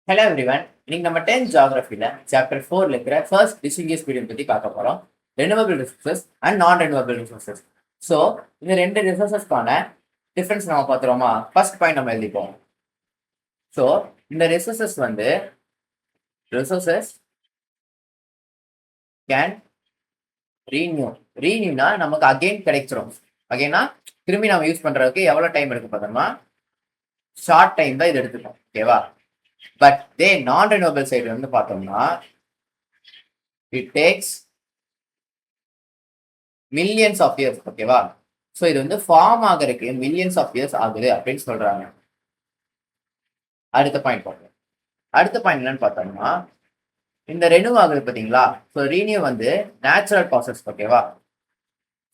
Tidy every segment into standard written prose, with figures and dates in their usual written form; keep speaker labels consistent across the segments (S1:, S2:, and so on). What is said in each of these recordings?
S1: Hello everyone. இன்னைக்கு நம்ம 10th ஜியாகிரபியில் chapter 4 இருக்கிற ஃபர்ஸ்ட் டிஸ்டிங்கியஸ் பீரியட் பற்றி பார்க்க போகிறோம். ரெனுவபிள் ரிசோர்சஸ் அண்ட் நான் ரெனுவபிள் ரிசோர்சஸ். ஸோ இந்த ரெண்டு ரிசோர்சஸ்க்கான டிஃப்ரென்ஸ் நம்ம பார்த்துருவோமா? ஃபர்ஸ்ட் பாயிண்ட் நம்ம எழுதிப்போம். ஸோ இந்த ரிசோர்சஸ் வந்து ரிசோர்சஸ் கேன் ரீனியூனா நமக்கு அகெயின் கிடைச்சிரும். அகெயினா திரும்பி நம்ம யூஸ் பண்ணுறதுக்கு எவ்வளோ டைம் எடுக்கும் பார்த்தோம்னா ஷார்ட் டைம் தான் இது எடுத்துக்கும். ஓகேவா? பட் தே நான் ரெனுவபிள் சைடு வந்து பார்த்தோம்னா it takes millions of years. ஓகேவா? ஸோ இது வந்து ஃபார்ம் ஆகிறதுக்கு மில்லியன்ஸ் ஆஃப் இயர்ஸ் ஆகுது அப்படின்னு சொல்றாங்க. அடுத்த பாயிண்ட் பார்ப்போம். அடுத்த பாயிண்ட் என்னன்னு பார்த்தோம்னா இந்த ரெனியூ ஆகுது பார்த்தீங்களா? ஸோ ரீனியூ வந்து நேச்சுரல் ப்ராசஸ். ஓகேவா?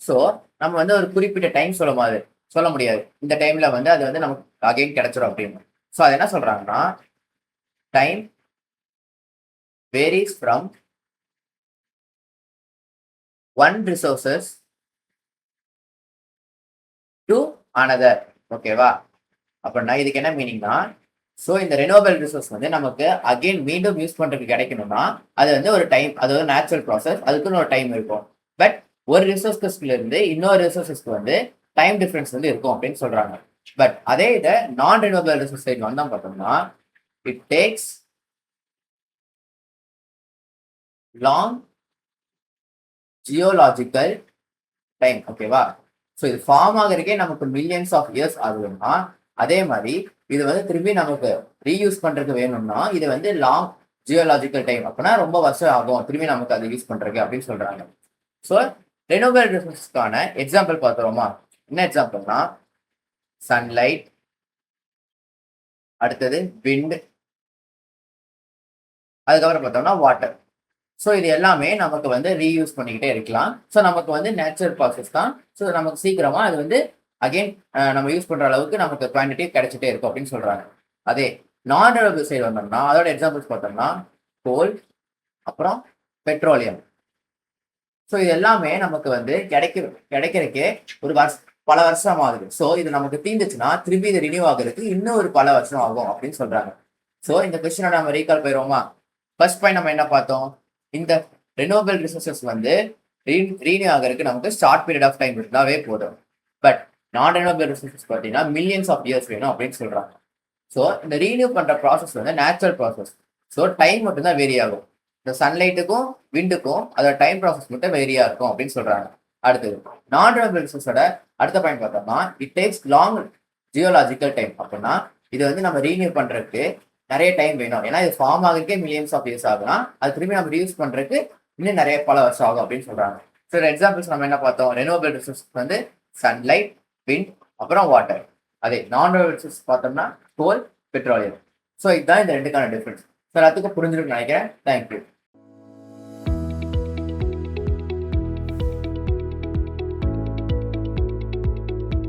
S1: ஸோ நம்ம வந்து ஒரு குறிப்பிட்ட டைம் சொல்ல முடியாது. இந்த டைம்ல வந்து அது வந்து நமக்கு அகைன் கிடைச்சிடும் அப்படின்னு. ஸோ அது என்ன சொல்றாங்கன்னா time varies from one resources to another. ஓகேவா? அப்படின்னா இதுக்கு என்ன மீனிங்னா, ஸோ இந்த ரெனோவபிள் ரிசோர்ஸ் வந்து நமக்கு அகெயின் மீண்டும் யூஸ் பண்றதுக்கு கிடைக்கணும்னா அது வந்து ஒரு டைம், அது ஒரு நேச்சுரல் ப்ராசஸ், அதுக்குன்னு ஒரு டைம் இருக்கும். பட் ஒரு ரிசோர்ஸஸ்ல இருந்து இன்னொரு ரிசோர்ஸஸ்க்கு வந்து டைம் டிஃபரன்ஸ் வந்து இருக்கும் அப்படின்னு சொல்றாங்க. பட் அதே இதை நான் ரெனோவபிள் ரிசோர்ஸ் சைடு வந்தா பார்த்தோம்னா it tax long geological time. ஓகேவா? ஸோ இது ஃபார்ம் ஆகிறதுக்கே நமக்கு மில்லியன்ஸ் ஆஃப் இயர்ஸ் ஆகுதுன்னா, அதே மாதிரி இது வந்து திரும்பி நமக்கு ரீயூஸ் பண்றதுக்கு வேணும்னா இது வந்து லாங் ஜியோலாஜிக்கல் டைம். அப்படின்னா ரொம்ப வருஷம் ஆகும் திரும்பி நமக்கு அதை யூஸ் பண்றதுக்கு அப்படின்னு சொல்றாங்க. ஸோ ரெனோவபிள் ரிசோர்ஸ்க்கான எக்ஸாம்பிள் பார்த்துருவோமா? என்ன எக்ஸாம்பிள்னா சன்லைட், அடுத்தது விண்ட், அதுக்கப்புறம் பார்த்தோம்னா வாட்டர். ஸோ இது எல்லாமே நமக்கு வந்து ரீயூஸ் பண்ணிக்கிட்டே இருக்கலாம். ஸோ நமக்கு வந்து நேச்சுரல் ப்ராசஸ் தான். ஸோ நமக்கு சீக்கிரமா அது வந்து அகெயின் நம்ம யூஸ் பண்ற அளவுக்கு நமக்கு குவான்டிட்டி கிடைச்சிட்டே இருக்கும் அப்படின்னு சொல்றாங்க. அதே நான் ரெனவபிள் சைடு வந்தோம்னா அதோட எக்ஸாம்பிள்ஸ் பார்த்தோம்னா கோல், அப்புறம் பெட்ரோலியம். ஸோ இது எல்லாமே நமக்கு வந்து கிடைக்கிறதுக்கே ஒரு பல வருஷம் ஆகுது. ஸோ இது நமக்கு தீந்துச்சுன்னா திரும்பி இது ரினியூ ஆகுறதுக்கு இன்னும் ஒரு பல வருஷம் ஆகும் அப்படின்னு சொல்றாங்க. ஸோ இந்த கொஸ்டினோட நம்ம ரீகால் போயிடுவோமா? ஃபர்ஸ்ட் பாயிண்ட் நம்ம என்ன பார்த்தோம்? இந்த ரெனோவபிள் ரிசோர்சஸ் வந்து ரீனியூ ஆகிறதுக்கு நமக்கு ஷார்ட் பீரியட் ஆஃப் டைம் இருந்தாவே போதும். பட் நான் ரெனோவபிள் ரிசோர்சஸ் பார்த்தீங்கன்னா மில்லியன்ஸ் ஆஃப் இயர்ஸ் வேணும் அப்படின்னு சொல்றாங்க. ஸோ இந்த ரீனியூ பண்ற ப்ராசஸ் வந்து நேச்சுரல் ப்ராசஸ். ஸோ டைம் மட்டும் தான் வேரி ஆகும். இந்த சன்லைட்டுக்கும் விண்டுக்கும் அதோட டைம் ப்ராசஸ் மட்டும் வேரியா இருக்கும் அப்படின்னு சொல்றாங்க. அடுத்தது நான் ரெனோவபிள் ரிசோர்ஸோட அடுத்த பாயிண்ட் பார்த்தோம்னா it tax long geological time. அப்படின்னா இது வந்து நம்ம ரீனியூ பண்றதுக்கு நிறைய டைம் வேணும். ஏன்னா இது ஃபார்ம் ஆகிறதுக்கே மில்லியன்ஸ் ஆஃப் இயர்ஸ் ஆகுனா அது திரும்பி நம்ம ரீயூஸ் பண்றதுக்கு இன்னும் நிறைய பல வருஷம் ஆகும் அப்படின்னு சொல்றாங்க. ஸோ எக்ஸாம்பிள்ஸ் நம்ம என்ன பார்த்தோம்? ரெனோவபிள் ரிசோர்ஸ் வந்து சன்லைட், விண்ட், அப்புறம் வாட்டர். அதே நான் ரெனோவபிள் ரிசோர்ஸ் பார்த்தோம்னா கோல், பெட்ரோலியம். ஸோ இதுதான் இந்த ரெண்டுக்கான டிஃபரன்ஸ். சார் அதுக்கு புரிஞ்சிருக்குன்னு நினைக்கிறேன். தேங்க்யூ.